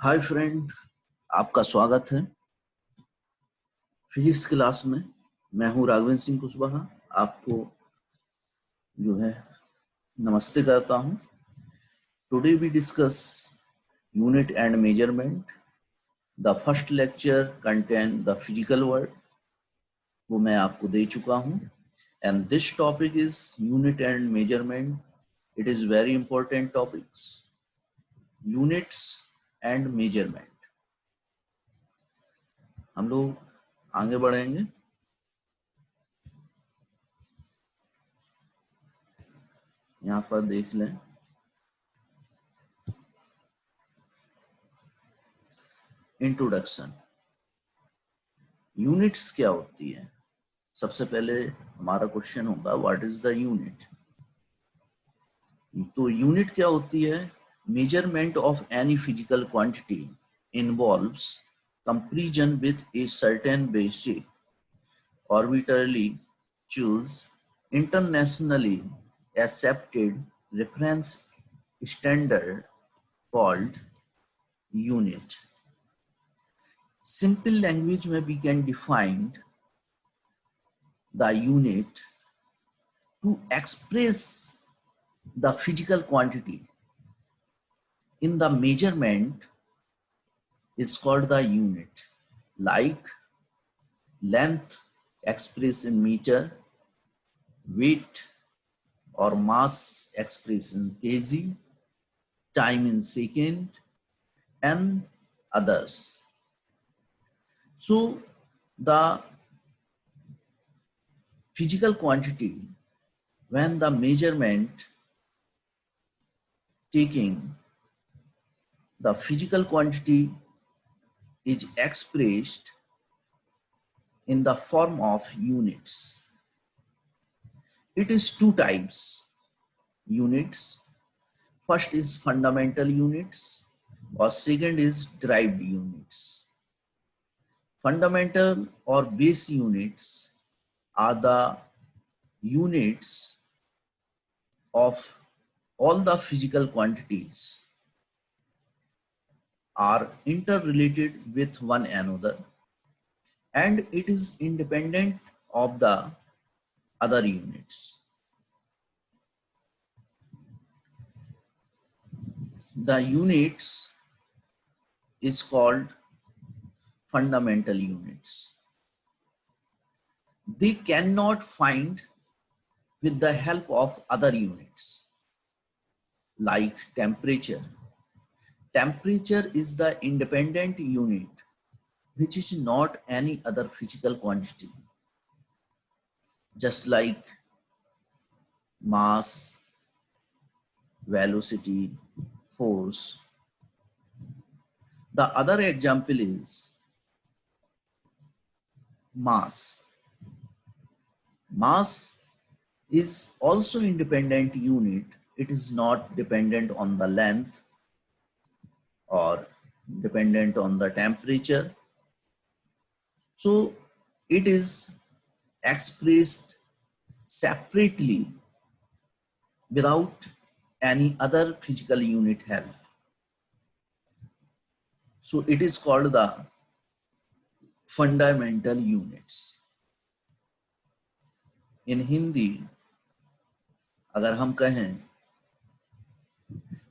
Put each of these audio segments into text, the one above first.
Hi friend, आपका स्वागत है फिजिक्स क्लास में। मैं हूं राघवेंद्र सिंह कुशवाहा। आपको जो है नमस्ते करता हूं। Today we discuss unit and measurement. The first lecture contain the physical word, वो मैं आपको दे चुका हूं। And this topic is unit and measurement. It is very important topics, units and measurement. हम लोग आगे बढ़ेंगे। यहाँ पर देख लें, इंट्रोडक्शन। यूनिट्स क्या होती है? सबसे पहले हमारा क्वेश्चन होगा व्हाट इज द यूनिट। तो यूनिट क्या होती है? Measurement of any physical quantity involves comparison with a certain basic arbitrarily choose internationally accepted reference standard called unit. Simple language में we can define the unit to express the physical quantity in the measurement is called the unit, like length expressed in meter, weight or mass expressed in kg, time in second, and others. So the physical quantity, when the measurement taking the physical quantity is expressed in the form of units. It is two types units. First is fundamental units or second is derived units. Fundamental or base units are the units of all the physical quantities are interrelated with one another and it is independent of the other units. The units is called fundamental units. They cannot find with the help of other units like temperature. Temperature is the independent unit which is not any other physical quantity, just like mass, velocity, force. The other example is mass. Mass is also independent unit. It is not dependent on the length or dependent on the temperature. So it is expressed separately without any other physical unit help. So it is called the fundamental units. In Hindi अगर हम कहें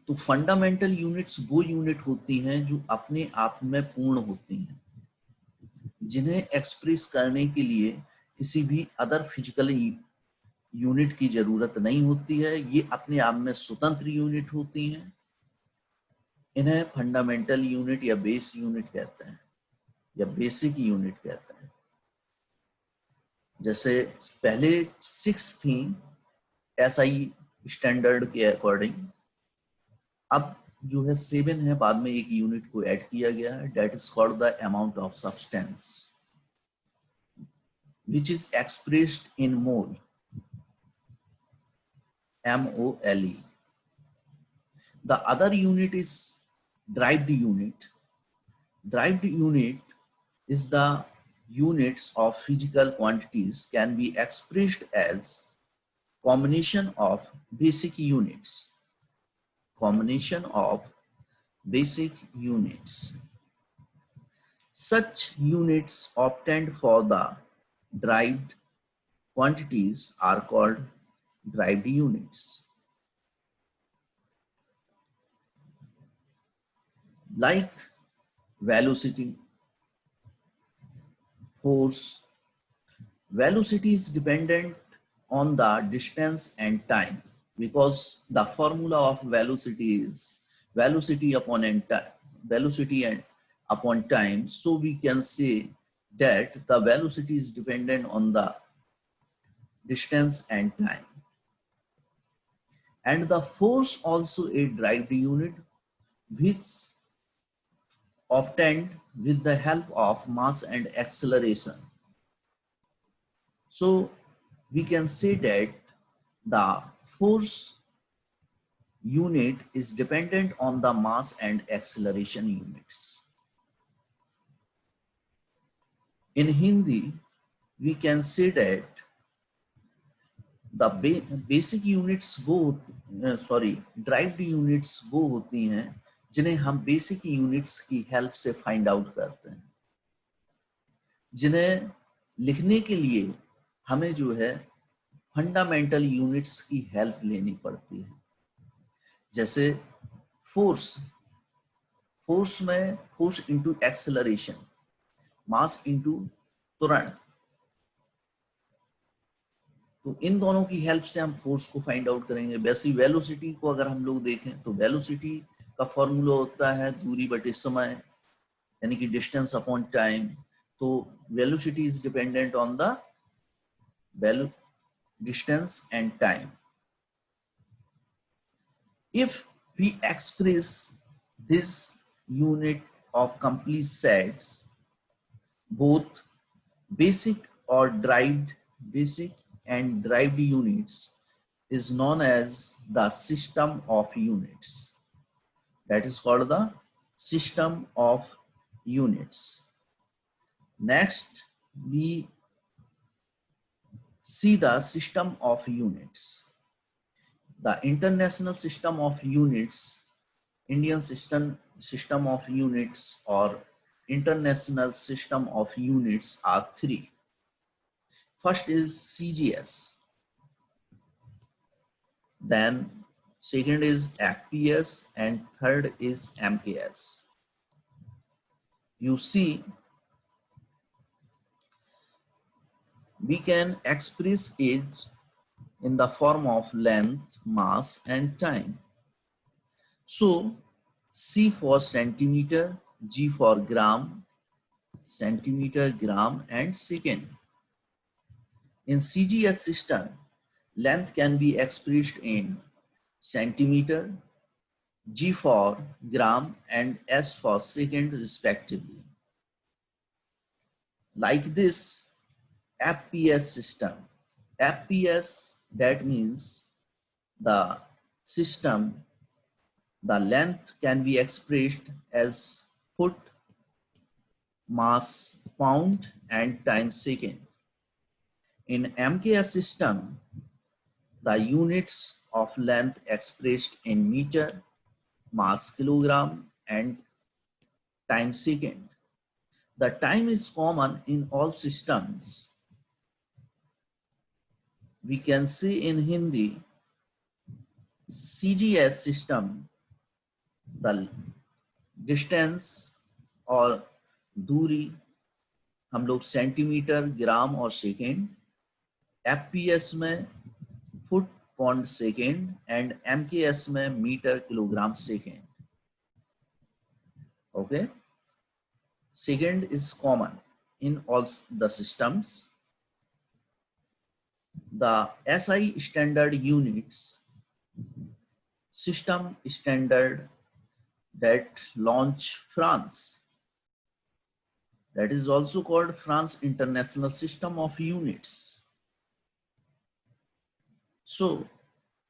तो fundamental units वो unit होती हैं जो अपने आप में पूर्ण होती हैं, जिन्हें एक्सप्रेस करने के लिए किसी भी अदर फिजिकल यूनिट की जरूरत नहीं होती है। ये अपने आप में स्वतंत्र यूनिट होती हैं। इन्हें फंडामेंटल यूनिट या बेस यूनिट कहते हैं या बेसिक यूनिट कहते हैं। जैसे पहले 6 थी एसआई स्टैंडर्ड के अकॉर्डिंग, अब जो है 7 है, बाद में एक यूनिट को ऐड किया गया है, that is called the amount of substance which is expressed in mole, MOLE. The other unit is derived unit. Derived unit is the units of physical quantities can be expressed as combination of basic units. Combination of basic units. Such units obtained for the derived quantities are called derived units. Like velocity, force. Velocity is dependent on the distance and time, because the formula of velocity is velocity upon velocity and upon time. So we can say that the velocity is dependent on the distance and time. And the force also a derived unit which obtained with the help of mass and acceleration. So we can say that the force unit is dependent on the mass and acceleration units. In Hindi, we can say that the basic units वो derived units वो होती हैं जिन्हें हम basic units की help से find out करते हैं, जिन्हें लिखने के लिए हमें जो है फंडामेंटल यूनिट्स की हेल्प लेनी पड़ती है. जैसे फोर्स में force into acceleration, mass into त्वरण, तो इन दोनों की हेल्प से हम फोर्स को फाइंड आउट करेंगे. वैसे वेलोसिटी को अगर हम लोग देखें तो वेलोसिटी का फॉर्मूला होता है दूरी बटे समय, यानी कि डिस्टेंस अपॉन टाइम. तो velocity is dependent on the distance and time. If we express this unit of complete sets, both basic and derived units is known as the system of units. That is called the system of units. Next, we see the system of units. The international system of units, Indian system of units or international system of units are three. First is CGS, then second is FPS, and third is MKS. You see, we can express it in the form of length, mass, and time. So C for centimeter, G for gram, centimeter, gram, and second. In CGS system, length can be expressed in centimeter, G for gram, and S for second respectively. Like this FPS system. FPS, that means the system, the length can be expressed as foot, mass, pound, and time second. In MKS system, the units of length expressed in meter, mass kilogram, and time second. The time is common in all systems. We can say in Hindi, CGS system, the distance और दूरी हम लोग centimetre, gram और second, FPS में foot, pound, second, and MKS में metre, kilogram, second. Okay, second is common in all the systems. The SI standard units, system standard that launch France, that is also called France International System of Units. So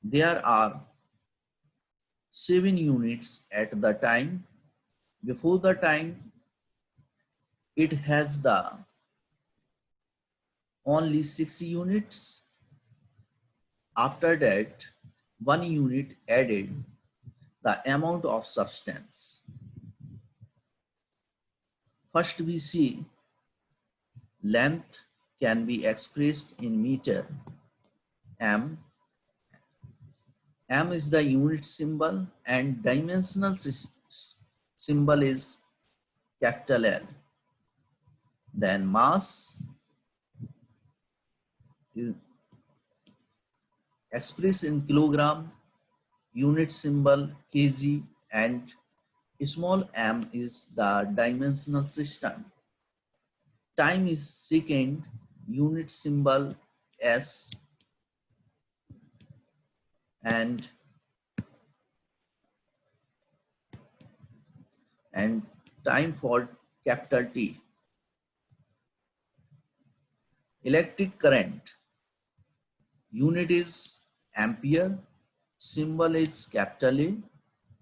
there are 7 units at the time. Before the time, it has the only 6 units. After that, 1 unit added the amount of substance. first we see length can be expressed in meter. M is the unit symbol and dimensional symbol is capital L. Then mass is expressed in kilogram, unit symbol kg, and small m is the dimensional system. Time is second, unit symbol s, and time for capital T. Electric current, unit is ampere, symbol is capital A,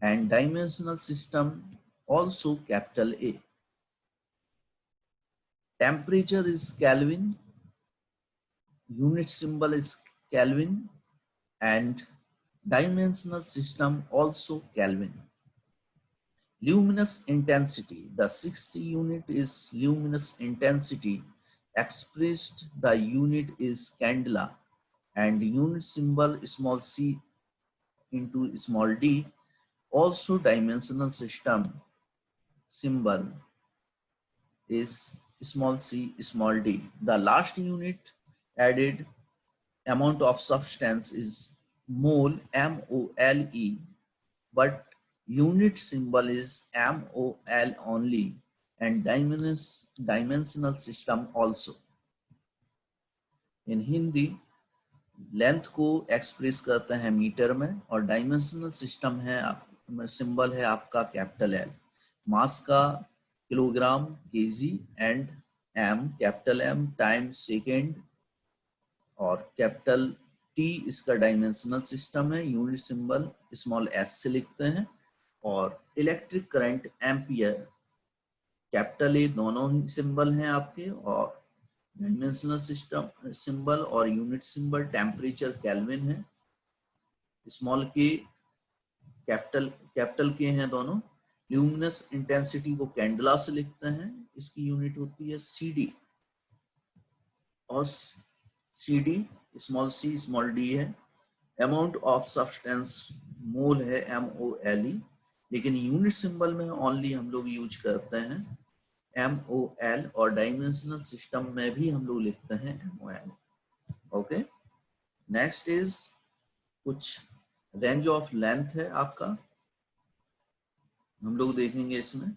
and dimensional system also capital A. Temperature is Kelvin, unit symbol is Kelvin, and dimensional system also Kelvin. Luminous intensity, the 60 unit is luminous intensity, expressed the unit is candela, and unit symbol small c into small d, also dimensional system symbol is small c small d. The last unit added amount of substance is mole, MOLE, but unit symbol is MOL only, and dimensional system also. In Hindi length को express करते हैं metre में और dimensional system है symbol है आपका capital L, mass का kilogram KG, and M capital M time second, और कैपिटल टी इसका डायमेंशनल सिस्टम है, यूनिट सिंबल स्मॉल एस से लिखते हैं, और electric current ampere capital A दोनों ही सिंबल हैं आपके, और डायमेंशनल सिस्टम सिंबल और यूनिट सिंबल टेम्परेचर केल्विन है, स्मॉल के कैपिटल के हैं दोनों। ल्यूमिनस इंटेंसिटी को कैंडला से लिखते हैं, इसकी यूनिट होती है सीडी, और CD small C small D है। अमाउंट ऑफ सब्सटेंस मोल है MOLE, लेकिन यूनिट सिंबल में ओनली हम लोग यूज करते हैं MOL, और डायमेंशनल सिस्टम में भी हम लोग लिखते हैं MOL। ओके, नेक्स्ट इज कुछ रेंज ऑफ लेंथ है आपका, हम लोग देखेंगे इसमें।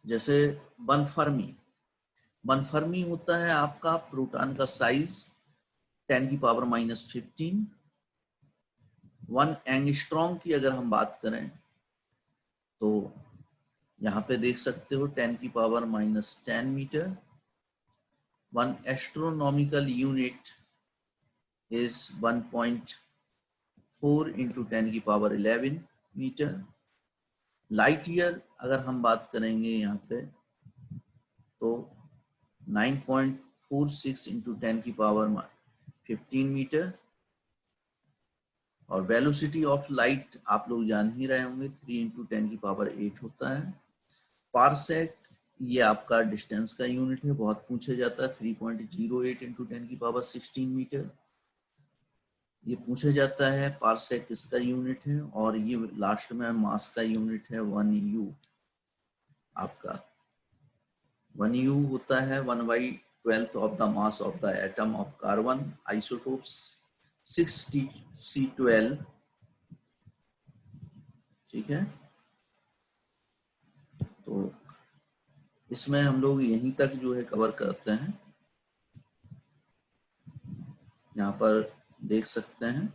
जैसे वन फर्मी होता है आपका प्रोटॉन का साइज 10⁻⁻15। 1 एंगस्ट्रॉम की अगर हम बात करें तो यहाँ पे देख सकते हो 10⁻⁻10 metre. 1 astronomical unit is 1.4 into 10⁻11 metre. Light year अगर हम बात करेंगे यहाँ पे तो 9.46 into 10⁻15 मीटर, और वेलोसिटी ऑफ लाइट आप लोग जान ही रहे होंगे 3 into 10⁸ होता है। पारसेक ये आपका डिस्टेंस का यूनिट है, बहुत पूछा जाता है, 3.08 into 10⁻16 मीटर ये पूछा जाता है। पारसेक किसका यूनिट है, और ये लास्ट में मास का यूनिट है 1U आपका। 1U होता है 1/12 of the mass of the atom of carbon, isotopes 6C12, ठीक है। तो इसमें हम लोग यहीं तक जो है कवर करते हैं, यहाँ पर देख सकते हैं